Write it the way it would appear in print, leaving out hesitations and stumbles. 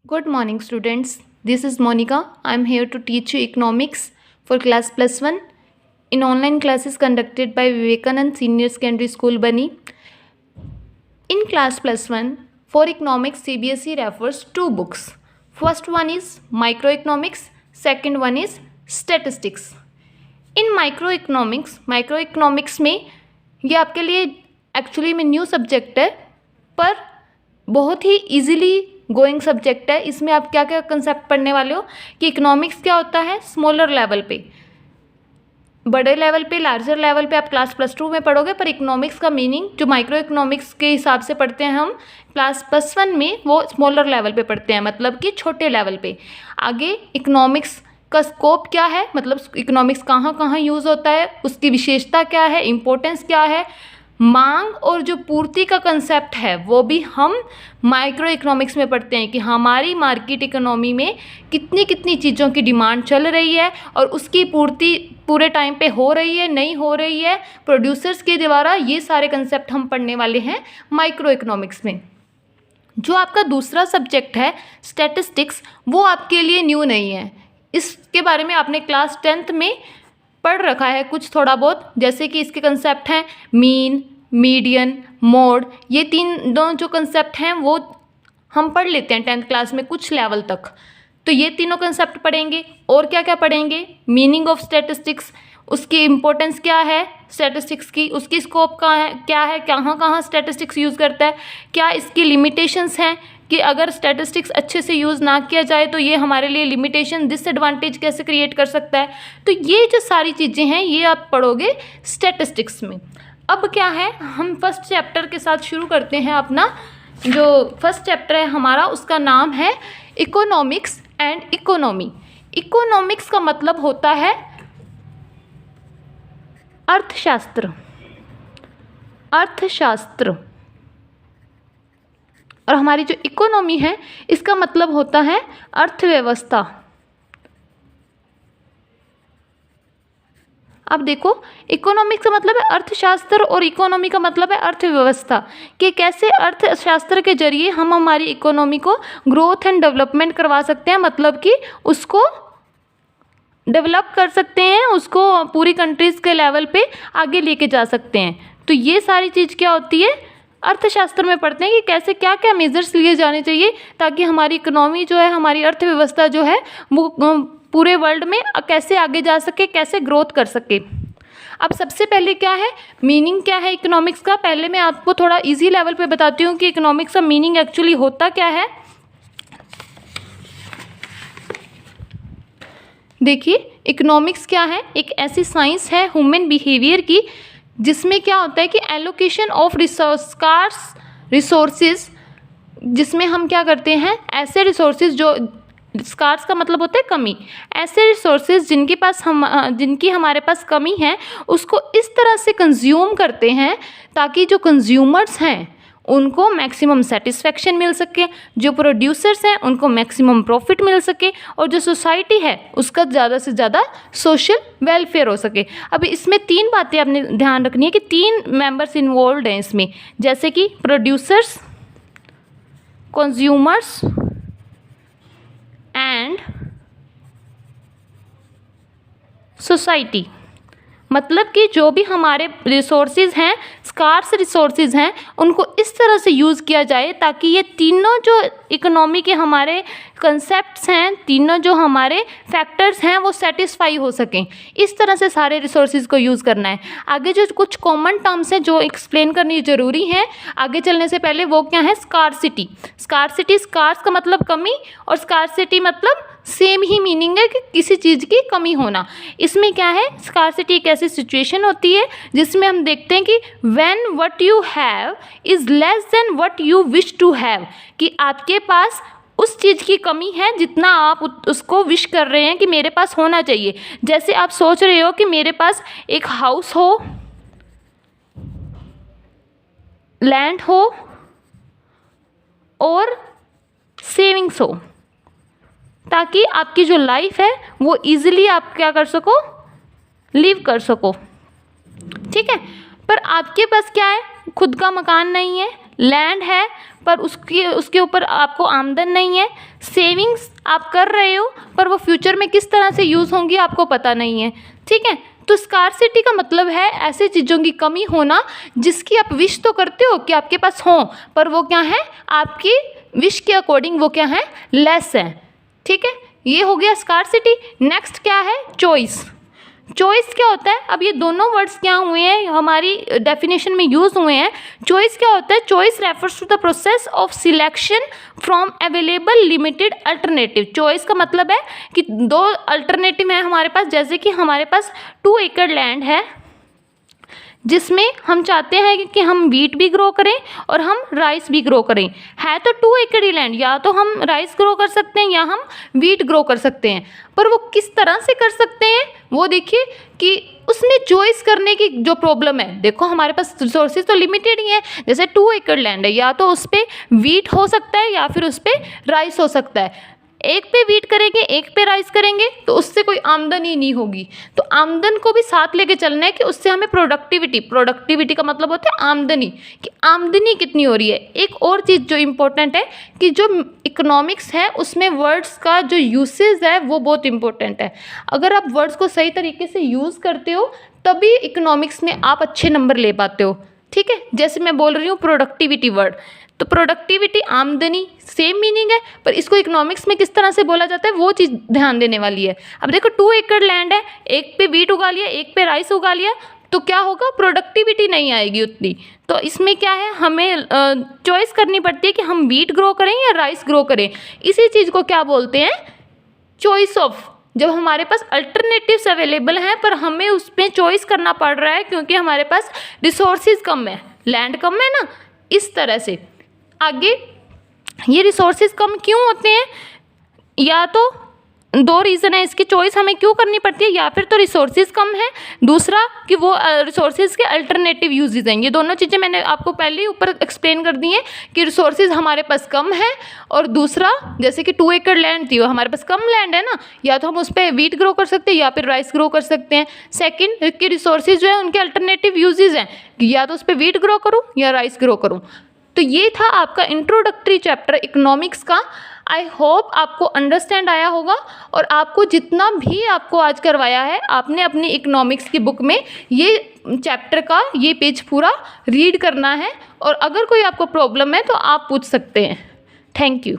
Good morning, students. This is Monica. I am here to teach you economics for class plus 1 in online classes conducted by Vivekanand Senior Secondary School, Bani. In class plus 1, for economics, CBSE refers two books. First one is microeconomics, second one is statistics. In microeconomics में ये आपके लिए actually में new subject है, पर बहुत ही easily going subject है. इसमें आप क्या क्या कंसेप्ट पढ़ने वाले हो कि इकोनॉमिक्स क्या होता है स्मॉलर लेवल पे, बड़े लेवल पे, लार्जर लेवल पे आप क्लास प्लस 2 में पढ़ोगे, पर इकोनॉमिक्स का मीनिंग जो माइक्रो इकोनॉमिक्स के हिसाब से पढ़ते हैं हम क्लास प्लस 1 में, वो स्मॉलर लेवल पे पढ़ते हैं, मतलब कि छोटे लेवल पे. आगे इकोनॉमिक्स का स्कोप क्या है, मतलब इकोनॉमिक्स कहाँ कहाँ यूज़ होता है, उसकी विशेषता क्या है, इम्पोर्टेंस क्या है, मांग और जो पूर्ति का कंसेप्ट है वो भी हम माइक्रो इकोनॉमिक्स में पढ़ते हैं कि हमारी मार्केट इकोनॉमी में कितनी कितनी चीज़ों की डिमांड चल रही है और उसकी पूर्ति पूरे टाइम पे हो रही है, नहीं हो रही है, प्रोड्यूसर्स के द्वारा. ये सारे कंसेप्ट हम पढ़ने वाले हैं माइक्रो इकोनॉमिक्स में. जो आपका दूसरा सब्जेक्ट है स्टैटिस्टिक्स, वो आपके लिए न्यू नहीं है. इसके बारे में आपने क्लास 10th में पढ़ रखा है कुछ थोड़ा बहुत, जैसे कि इसके कंसेप्ट हैं मीन, मीडियन, मोड. ये तीन दोनों जो कंसेप्ट हैं वो हम पढ़ लेते हैं 10th क्लास में कुछ लेवल तक. तो ये तीनों कंसेप्ट पढ़ेंगे. और क्या क्या पढ़ेंगे, मीनिंग ऑफ स्टैटिस्टिक्स, उसकी इम्पोर्टेंस क्या है स्टैटिस्टिक्स की, उसकी स्कोप क्या है, कहाँ कहाँ स्टैटिस्टिक्स यूज़ करता है, क्या इसकी लिमिटेशंस हैं कि अगर स्टैटिस्टिक्स अच्छे से यूज़ ना किया जाए तो ये हमारे लिए लिमिटेशन, डिसएडवांटेज कैसे क्रिएट कर सकता है. तो ये जो सारी चीज़ें हैं ये आप पढ़ोगे स्टैटिस्टिक्स में. अब क्या है, हम फर्स्ट चैप्टर के साथ शुरू करते हैं. अपना जो फर्स्ट चैप्टर है हमारा, उसका नाम है इकोनॉमिक्स एंड इकोनॉमी. इकोनॉमिक्स का मतलब होता है अर्थशास्त्र, अर्थशास्त्र. और हमारी जो इकोनॉमी है इसका मतलब होता है अर्थव्यवस्था. अब देखो, इकोनॉमिक्स का मतलब है अर्थशास्त्र और इकोनॉमी का मतलब है अर्थव्यवस्था, कि कैसे अर्थशास्त्र के जरिए हम हमारी इकोनॉमी को ग्रोथ एंड डेवलपमेंट करवा सकते हैं, मतलब कि उसको डेवलप कर सकते हैं, उसको पूरी कंट्रीज़ के लेवल पे आगे लेके जा सकते हैं. तो ये सारी चीज़ क्या होती है, अर्थशास्त्र में पढ़ते हैं कि कैसे क्या क्या मेजर्स लिए जाने चाहिए ताकि हमारी इकोनॉमी जो है, हमारी अर्थव्यवस्था जो है वो पूरे वर्ल्ड में कैसे आगे जा सके, कैसे ग्रोथ कर सके. अब सबसे पहले क्या है, मीनिंग क्या है इकोनॉमिक्स का. पहले मैं आपको थोड़ा इजी लेवल पे बताती हूँ कि इकोनॉमिक्स का मीनिंग एक्चुअली होता क्या है. देखिए, इकोनॉमिक्स क्या है, एक ऐसी साइंस है ह्यूमन बिहेवियर की जिसमें क्या होता है कि एलोकेशन ऑफ रिसोर्सेज, जिसमें हम क्या करते हैं, ऐसे रिसोर्सेज जो, स्कार्स का मतलब होता है कमी, ऐसे रिसोर्सेज जिनकी हमारे पास कमी है उसको इस तरह से कंज्यूम करते हैं ताकि जो कंज्यूमर्स हैं उनको मैक्सिमम सेटिस्फेक्शन मिल सके, जो प्रोड्यूसर्स हैं उनको मैक्सिमम प्रॉफिट मिल सके, और जो सोसाइटी है उसका ज़्यादा से ज़्यादा सोशल वेलफेयर हो सके. अभी इसमें तीन बातें आपने ध्यान रखनी है कि तीन मेंबर्स इन्वॉल्व हैं इसमें, जैसे कि प्रोड्यूसर्स, कंज्यूमर्स एंड सोसाइटी. मतलब कि जो भी हमारे रिसोर्सेज हैं, स्कार्स रिसोर्सेज हैं, उनको इस तरह से यूज़ किया जाए ताकि ये तीनों जो इकोनॉमी के हमारे कंसेप्ट्स हैं, तीनों जो हमारे फैक्टर्स हैं वो सेटिस्फाई हो सकें. इस तरह से सारे रिसोर्सेज को यूज़ करना है. आगे जो कुछ कॉमन टर्म्स हैं जो एक्सप्लेन करनी ज़रूरी है आगे चलने से पहले, वो क्या है, स्कार्सिटी. स्कार्सिटी, स्कार्स का मतलब कमी और स्कार्सिटी मतलब सेम ही मीनिंग है कि किसी चीज़ की कमी होना. इसमें क्या है, स्कार्सिटी एक ऐसी सिचुएशन होती है जिसमें हम देखते हैं कि when what you have is less than what you wish to have, कि आपके पास उस चीज़ की कमी है जितना आप उसको विश कर रहे हैं कि मेरे पास होना चाहिए. जैसे आप सोच रहे हो कि मेरे पास एक हाउस हो, लैंड हो और सेविंग्स हो, ताकि आपकी जो लाइफ है वो इजीली आप क्या कर सको, लिव कर सको. ठीक है, पर आपके पास क्या है, खुद का मकान नहीं है, लैंड है पर उसके ऊपर आपको आमदन नहीं है, सेविंग्स आप कर रहे हो पर वो फ्यूचर में किस तरह से यूज़ होंगी आपको पता नहीं है, ठीक है। तो स्कार्सिटी का मतलब है ऐसे चीज़ों की कमी होना जिसकी आप विश तो करते हो कि आपके पास हो, पर वो क्या है, आपकी विश के अकॉर्डिंग वो क्या है, लेस है, ठीक है। ये हो गया स्कार्सिटी। नेक्स्ट क्या है, चॉइस। चॉइस क्या होता है, अब ये दोनों वर्ड्स क्या हुए हैं, हमारी डेफिनेशन में यूज़ हुए हैं। चॉइस क्या होता है, choice refers to the process of selection from available limited alternative. Choice का मतलब है कि दो अल्टरनेटिव है हमारे पास, जैसे कि हमारे पास 2 एकड़ लैंड है जिसमें हम चाहते हैं कि हम वीट भी ग्रो करें और हम राइस भी ग्रो करें। है तो 2 एकड़ ही लैंड, या तो हम राइस ग्रो कर सकते हैं या हम वीट ग्रो कर सकते हैं, पर वो किस तरह से कर सकते हैं वो देखिए कि उसमें चॉइस करने की जो प्रॉब्लम है। देखो हमारे पास रिसोर्सेज तो लिमिटेड ही हैं, जैसे 2 एकड़ लैंड है, या तो उस पर वीट हो सकता है या फिर उस पर राइस हो सकता है। एक पे वीट करेंगे, एक पे राइस करेंगे तो उससे कोई आमदन ही नहीं होगी। तो आमदन को भी साथ लेके चलना है कि उससे हमें प्रोडक्टिविटी का मतलब होता है आमदनी, कि आमदनी कितनी हो रही है। एक और चीज़ जो इम्पोर्टेंट है कि जो इकोनॉमिक्स है उसमें वर्ड्स का जो यूसेज है वो बहुत इंपॉर्टेंट है। अगर आप वर्ड्स को सही तरीके से यूज़ करते हो तभी इकोनॉमिक्स में आप अच्छे नंबर ले पाते हो, ठीक है। जैसे मैं बोल रही हूँ प्रोडक्टिविटी वर्ड, तो प्रोडक्टिविटी आमदनी सेम मीनिंग है, पर इसको इकोनॉमिक्स में किस तरह से बोला जाता है वो चीज़ ध्यान देने वाली है। अब देखो 2 एकड़ लैंड है, एक पे वीट उगा लिया, एक पे राइस उगा लिया, तो क्या होगा, प्रोडक्टिविटी नहीं आएगी उतनी। तो इसमें क्या है, हमें चॉइस करनी पड़ती है कि हम वीट ग्रो करें या राइस ग्रो करें। इसी चीज़ को क्या बोलते हैं, चॉइस ऑफ। जब हमारे पास अल्टरनेटिव्स अवेलेबल हैं पर हमें उस पर चॉइस करना पड़ रहा है क्योंकि हमारे पास रिसोर्सेज कम है, लैंड कम है ना, इस तरह से। आगे ये रिसोर्सेज कम क्यों होते हैं, या तो 2 रीज़न है इसकी चॉइस हमें क्यों करनी पड़ती है, या फिर तो रिसोर्सेज कम है, दूसरा कि वो रिसोर्सेज के अल्टरनेटिव यूजेज हैं। ये दोनों चीज़ें मैंने आपको पहले ही ऊपर एक्सप्लेन कर दी हैं कि रिसोर्सेज हमारे पास कम है, और दूसरा जैसे कि 2 एकड़ लैंड थी वो हमारे पास कम लैंड है ना, या तो हम उस पर वीट ग्रो कर सकते हैं या फिर राइस ग्रो कर सकते हैं। सेकेंड कि रिसोर्सेज जो है उनके अल्टरनेटिव यूजेज हैं, या तो उस पर वीट ग्रो करूँ या राइस ग्रो करूँ। तो ये था आपका इंट्रोडक्टरी चैप्टर इकोनॉमिक्स का। आई होप आपको अंडरस्टैंड आया होगा, और आपको जितना भी आपको आज करवाया है आपने अपनी इकोनॉमिक्स की बुक में ये चैप्टर का ये पेज पूरा रीड करना है, और अगर कोई आपको प्रॉब्लम है तो आप पूछ सकते हैं। Thank you.